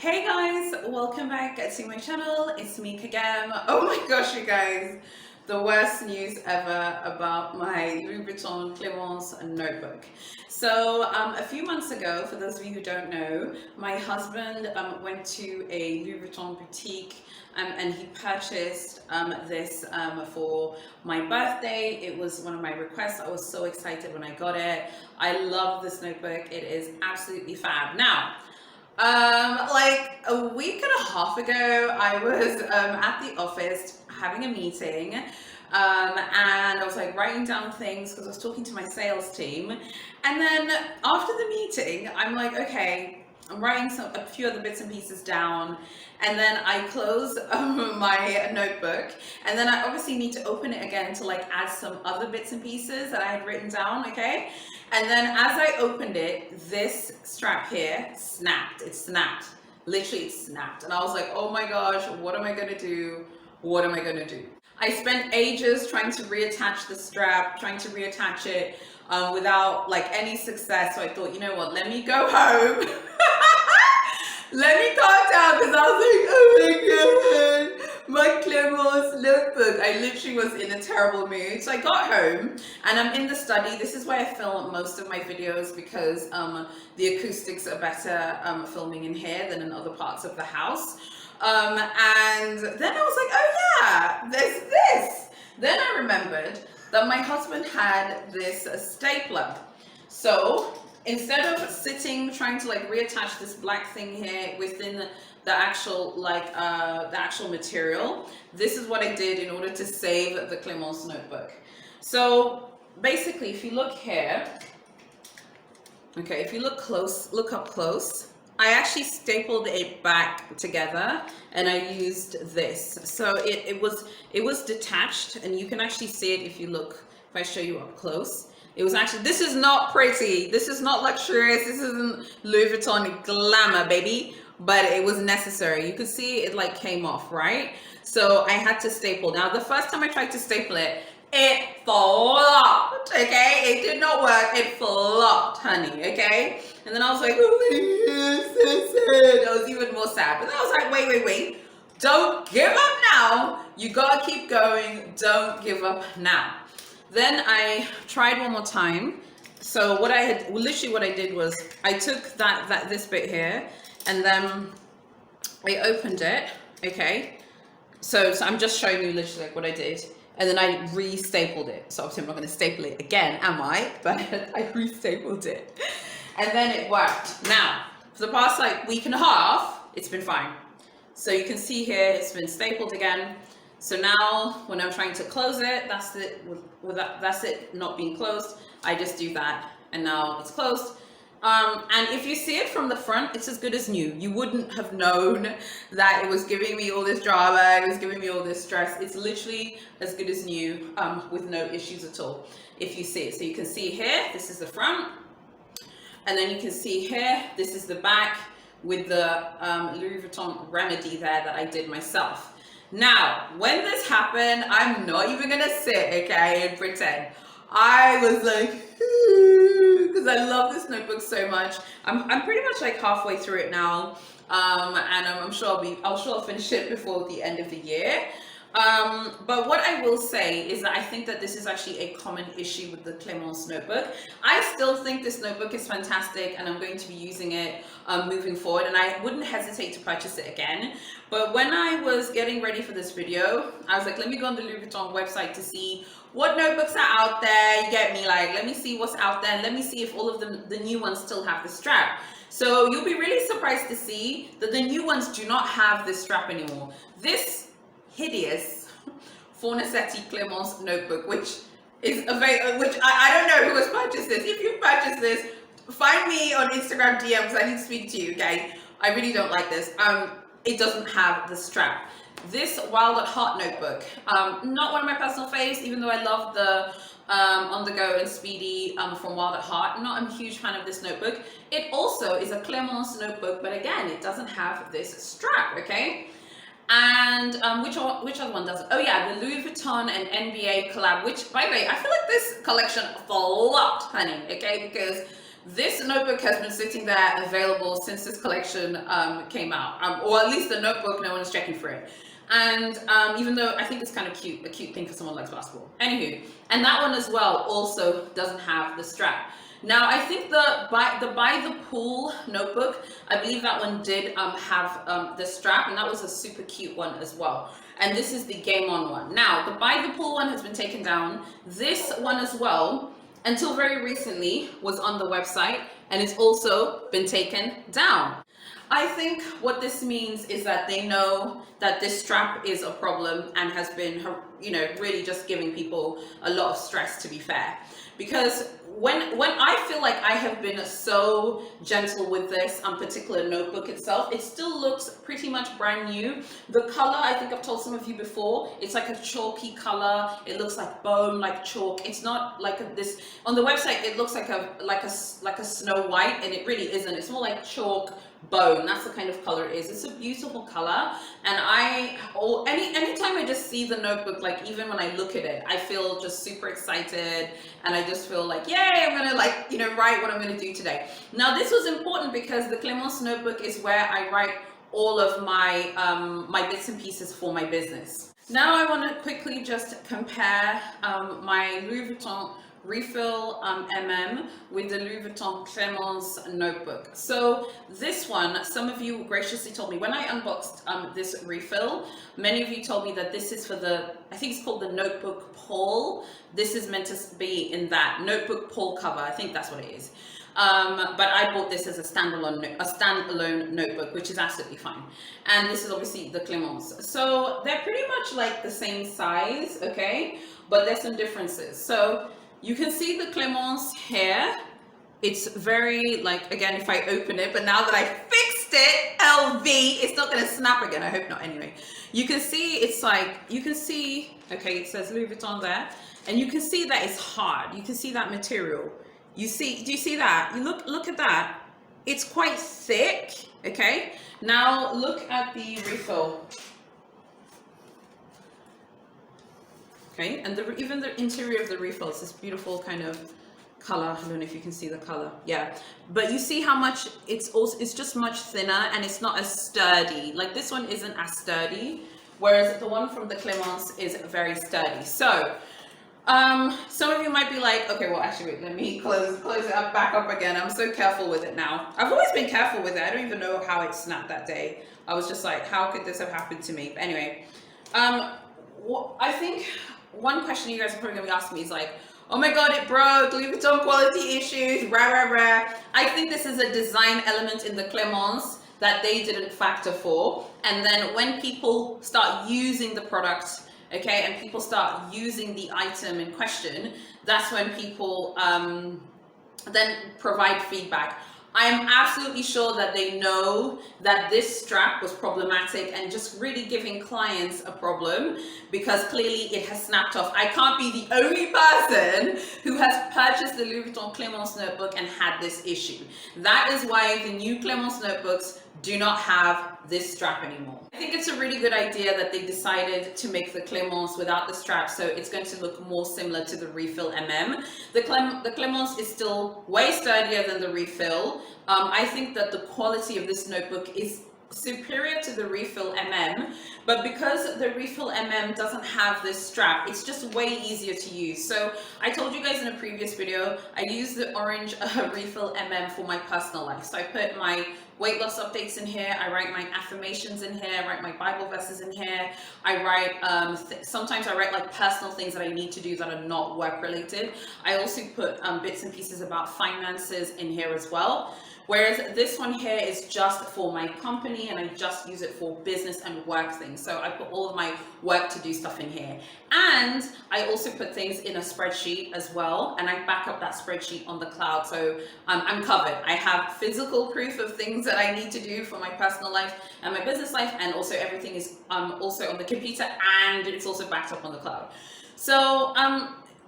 Hey guys, welcome back to my channel. It's me again. Oh my gosh, you guys, the worst news ever about my Louis Vuitton Clemence Notebook. So a few months ago, for those of you who don't know, my husband went to a Louis Vuitton boutique and he purchased this for my birthday. It was one of my requests. I was so excited when I got it. I love this notebook. It is absolutely fab. Now, like a week and a half ago, I was at the office having a meeting, and I was like writing down things because I was talking to my sales team. And then after the meeting, I'm like, okay, I'm writing a few other bits and pieces down, and then I close my notebook, and then I obviously need to open it again to like add some other bits and pieces that I had written down, okay? And then as I opened it, this strap here snapped. It snapped. Literally, it snapped. And I was like, oh my gosh, what am I gonna do? What am I gonna do? I spent ages trying to reattach the strap, trying to reattach it without like any success. So I thought, you know what, let me go home. Let me calm down, because I was like, oh my god, my Clemence notebook. I literally was in a terrible mood. So I got home and I'm in the study. This is where I film most of my videos because the acoustics are better filming in here than in other parts of the house. And then I was like, oh yeah, there's this. Then I remembered that my husband had this stapler. So instead of sitting trying to like reattach this black thing here within the actual material, this is what I did in order to save the Clemence notebook. So basically, if you look here, okay, if you look up close, I actually stapled it back together and I used this. So it was detached, and you can actually see it if I show you up close. It was actually, this is not pretty, this is not luxurious, this isn't Louis Vuitton glamour, baby, but it was necessary. You could see it like came off, right? So I had to staple. Now, the first time I tried to staple it, it flopped, okay? It did not work, it flopped, honey, okay? And then I was like, oh my God, so sad. I was even more sad. But then I was like, wait, don't give up now. You gotta keep going, don't give up now. Then I tried one more time. So literally what I did was I took this bit here, and then I opened it, okay? So I'm just showing you literally like what I did. And then I re-stapled it. So obviously I'm not gonna staple it again, am I? But I re-stapled it. And then it worked. Now, for the past like week and a half, it's been fine. So you can see here, it's been stapled again. So now when I'm trying to close it, that's it not being closed. I just do that and now it's closed. And if you see it from the front, it's as good as new. You wouldn't have known that it was giving me all this drama, it was giving me all this stress. It's literally as good as new with no issues at all if you see it. So you can see here, this is the front. And then you can see here, this is the back with the Louis Vuitton remedy there that I did myself. Now, when this happened, I'm not even gonna sit, okay, and pretend. I was like, because I love this notebook so much. I'm pretty much like halfway through it now, and I'm sure I'll finish it before the end of the year. But what I will say is that I think that this is actually a common issue with the Clemence notebook. I still think this notebook is fantastic, and I'm going to be using it moving forward, and I wouldn't hesitate to purchase it again. But when I was getting ready for this video, I was like, let me go on the Louis Vuitton website to see what notebooks are out there. You get me? Like, let me see what's out there, and let me see if all of them, the new ones, still have the strap. So you'll be really surprised to see that the new ones do not have this strap anymore. This hideous Fornasetti Clemence notebook, which is available, which I don't know who has purchased this. If you purchased this, find me on Instagram DM because I need to speak to you, okay? I really don't like this. It doesn't have the strap. This Wild at Heart notebook, not one of my personal faves, even though I love the On The Go and Speedy from Wild at Heart. I'm a huge fan of this notebook. It also is a Clemence notebook, but again, it doesn't have this strap, okay? And which other one does it? Oh yeah, the Louis Vuitton and NBA collab, which, by the way, I feel like this collection flopped, honey, okay? Because This notebook has been sitting there available since this collection came out, or at least the notebook, no one is checking for it. And even though I think it's kind of cute, a cute thing for someone who likes basketball. Anywho, and that one as well also doesn't have the strap. Now, I think the by the pool notebook, I believe that one did have the strap, and that was a super cute one as well. And this is the Game On one. Now, the by the pool one has been taken down. This one as well, until very recently, was on the website, and it's also been taken down. I think what this means is that they know that this strap is a problem and has been, you know, really just giving people a lot of stress, to be fair. Because when I feel like I have been so gentle with this particular notebook itself, it still looks pretty much brand new. The color, I think I've told some of you before, it's like a chalky color. It looks like bone, like chalk. It's not like this on the website. It looks like a Snow White, and it really isn't. It's more like chalk bone. That's the kind of color it is. It's a beautiful color, and anytime I just see the notebook, like even when I look at it, I feel just super excited, and I just feel like, yay, I'm gonna, like, you know, write what I'm gonna do today. Now, this was important because the Clemence notebook is where I write all of my my bits and pieces for my business. Now I want to quickly just compare my Louis Vuitton refill with the Louis Vuitton Clemence notebook. So this one, some of you graciously told me when I unboxed this refill, many of you told me that this is for the, I think it's called the notebook pole. This is meant to be in that notebook pole cover. I think that's what it is. But I bought this as a standalone notebook, which is absolutely fine. And this is obviously the Clemence. So they're pretty much like the same size, okay? But there's some differences. So you can see the Clemence here. It's very, like, again, if I open it, but now that I fixed it, LV, it's not gonna snap again. I hope not anyway. You can see it's like, you can see, okay, it says Louis Vuitton there. And you can see that it's hard. You can see that material. You see, do you see that? You look at that. It's quite thick, okay? Now look at the refill. Okay, and even the interior of the refill is this beautiful kind of color. I don't know if you can see the color. Yeah, but you see how much it's just much thinner, and it's not as sturdy. Like this one isn't as sturdy, whereas the one from the Clemence is very sturdy. So some of you might be like, okay, well, actually, wait, let me close it up, back up again. I'm so careful with it now. I've always been careful with it. I don't even know how it snapped that day. I was just like, how could this have happened to me? But anyway, I think one question you guys are probably gonna be asking me is like, oh my God, it broke, Louis Vuitton quality issues, rah, rah, rah. I think this is a design element in the Clemence that they didn't factor for. And then when people start using the product, okay, and people start using the item in question, that's when people then provide feedback. I am absolutely sure that they know that this strap was problematic and just really giving clients a problem, because clearly it has snapped off. I can't be the only person who has purchased the Louis Vuitton Clemence notebook and had this issue. That is why the new Clemence notebooks do not have this strap anymore. I think it's a really good idea that they decided to make the Clemence without the strap, so it's going to look more similar to the refill The Clemence is still way sturdier than the refill. I think that the quality of this notebook is superior to the refill but because the refill doesn't have this strap, it's just way easier to use. So I told you guys in a previous video, I use the orange refill for my personal life. So I put my weight loss updates in here, I write my affirmations in here, I write my Bible verses in here, I write sometimes I write like personal things that I need to do that are not work related. I also put bits and pieces about finances in here as well. Whereas this one here is just for my company, and I just use it for business and work things. So I put all of my work to do stuff in here. And I also put things in a spreadsheet as well, and I back up that spreadsheet on the cloud. So I'm covered. I have physical proof of things that I need to do for my personal life and my business life, and also everything is also on the computer, and it's also backed up on the cloud. So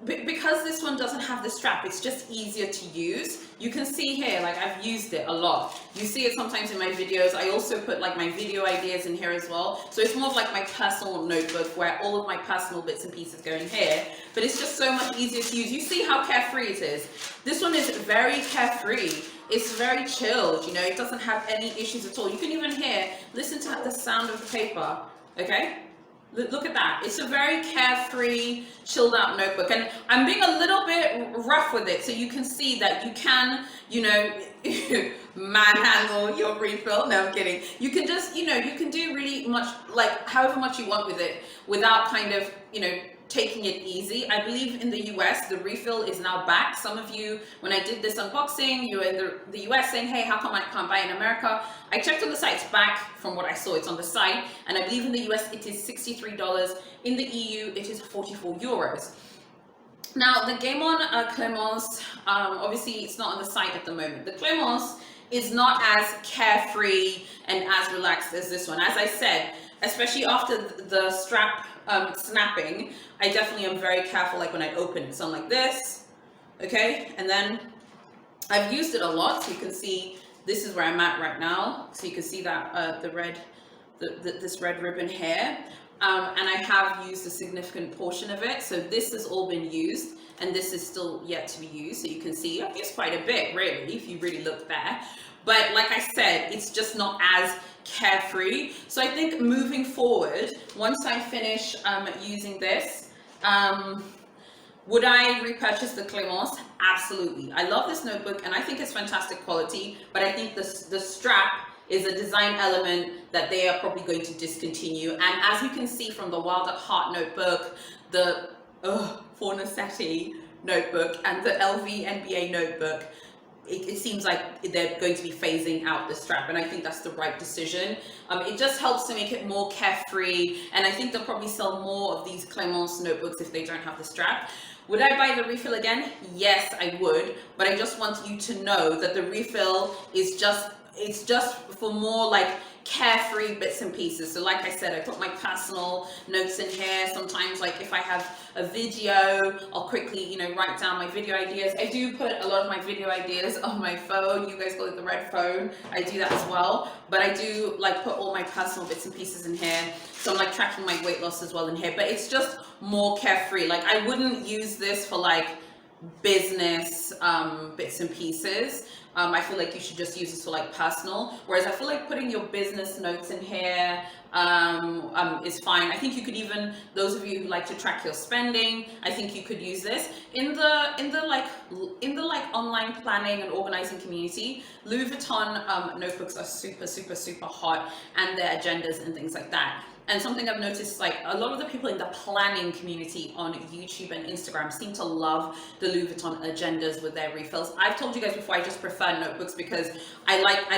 because this one doesn't have the strap, it's just easier to use. You can see here, like I've used it a lot. You see it sometimes in my videos. I also put like my video ideas in here as well. So it's more of like my personal notebook where all of my personal bits and pieces go in here, but it's just so much easier to use. You see how carefree it is. This one is very carefree. It's very chilled, you know, it doesn't have any issues at all. You can even hear, listen to the sound of the paper, okay? Look at that. It's a very carefree, chilled out notebook. And I'm being a little bit rough with it so you can see that you can, you know, manhandle your refill. No, I'm kidding. You can just, you know, you can do really much, like however much you want with it without kind of, you know, taking it easy. I believe in the US, the refill is now back. Some of you, when I did this unboxing, you were in the US saying, hey, how come I can't buy in America? I checked on the site, it's back from what I saw, it's on the site. And I believe in the US, it is $63. In the EU, it is 44 euros. Now, the Game On Clemence, obviously it's not on the site at the moment. The Clemence is not as carefree and as relaxed as this one. As I said, especially after the strap snapping, I definitely am very careful, like when I open it. So I'm like this, okay? And then I've used it a lot, so you can see this is where I'm at right now. So you can see that this red ribbon here. And I have used a significant portion of it. So this has all been used, and this is still yet to be used. So you can see I've used quite a bit, really, if you really look there. But like I said, it's just not as carefree. So I think moving forward, once I finish using this, would I repurchase the Clemence? Absolutely. I love this notebook and I think it's fantastic quality, but I think the strap is a design element that they are probably going to discontinue. And as you can see from the Wild at Heart notebook, the Fornasetti notebook, and the LV NBA notebook, it seems like they're going to be phasing out the strap, and I think that's the right decision. It just helps to make it more carefree, and I think they'll probably sell more of these Clemence notebooks if they don't have the strap. Would I buy the refill again? Yes, I would, but I just want you to know that the refill is just for more like carefree bits and pieces. So like I said, I put my personal notes in here. Sometimes, like if I have a video, I'll quickly, you know, write down my video ideas. I do put a lot of my video ideas on my phone. You guys call it the red phone. I do that as well. But I do like put all my personal bits and pieces in here. So I'm like tracking my weight loss as well in here. But it's just more carefree. Like I wouldn't use this for like business bits and pieces. I feel like you should just use this for like personal, whereas I feel like putting your business notes in here is fine. I think you could even, those of you who like to track your spending, I think you could use this in the like online planning and organizing community. Louis Vuitton notebooks are super hot, and their agendas and things like that. And something I've noticed, like a lot of the people in the planning community on YouTube and Instagram seem to love the Louis Vuitton agendas with their refills. I've told you guys before, I just prefer notebooks because I like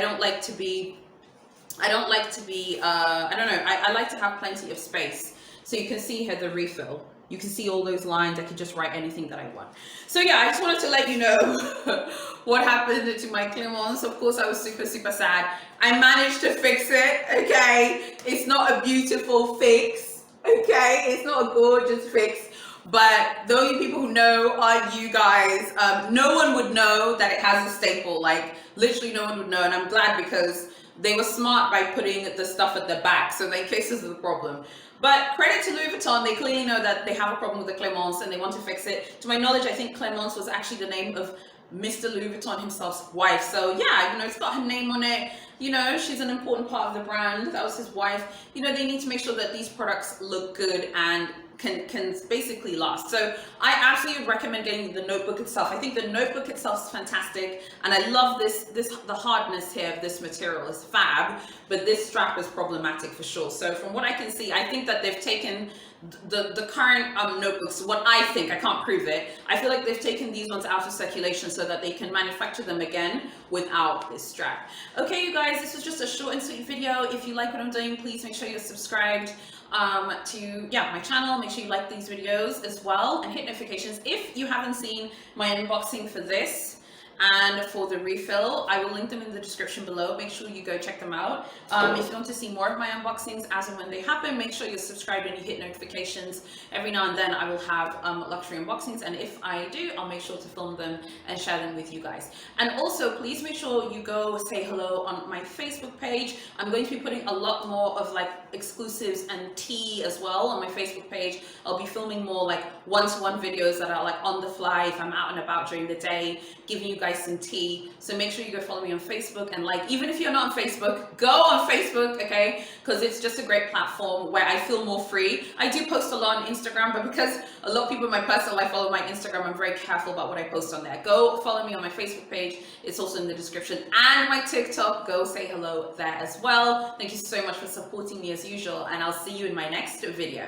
to have plenty of space. So you can see here the refill. You can see all those lines. I could just write anything that I want. So yeah, I just wanted to let you know what happened to my Clemence. Of course, I was super sad. I managed to fix it, okay? It's not a beautiful fix, okay? It's not a gorgeous fix, but the only people who know are you guys. No one would know that it has a staple, like literally no one would know, and I'm glad because they were smart by putting the stuff at the back, so in case this is a problem. But credit to Louis Vuitton, they clearly know that they have a problem with the Clemence and they want to fix it. To my knowledge, I think Clemence was actually the name of Mr. Louis Vuitton himself's wife. So yeah, you know, it's got her name on it. You know, she's an important part of the brand. That was his wife. You know, they need to make sure that these products look good and can basically last. So I absolutely recommend getting the notebook itself. I think the notebook itself is fantastic, and I love the hardness here of this material is fab, but this strap is problematic for sure. So from what I can see, I think that they've taken the current notebooks, what I think, I can't prove it, I feel like they've taken these ones out of circulation so that they can manufacture them again without this strap. Okay, you guys, this was just a short and sweet video. If you like what I'm doing, please make sure you're subscribed to my channel. Make sure you like these videos as well and hit notifications. If you haven't seen my unboxing for this, and for the refill. I will link them in the description below. Make sure you go check them out. If you want to see more of my unboxings as and when they happen, make sure you're subscribed and you hit notifications. Every now and then I will have luxury unboxings, and if I do, I'll make sure to film them and share them with you guys. And also, please make sure you go say hello on my Facebook page. I'm going to be putting a lot more of like exclusives and tea as well on my Facebook page. I'll be filming more like one-to-one videos that are like on the fly if I'm out and about during the day, giving you guys some tea. So make sure you go follow me on Facebook, and like, even if you're not on Facebook, go on Facebook, okay? Because it's just a great platform where I feel more free. I do post a lot on Instagram, but because a lot of people in my personal life follow my Instagram, I'm very careful about what I post on there. Go follow me on my Facebook page. It's also in the description, and my TikTok. Go say hello there as well. Thank you so much for supporting me as usual, and I'll see you in my next video.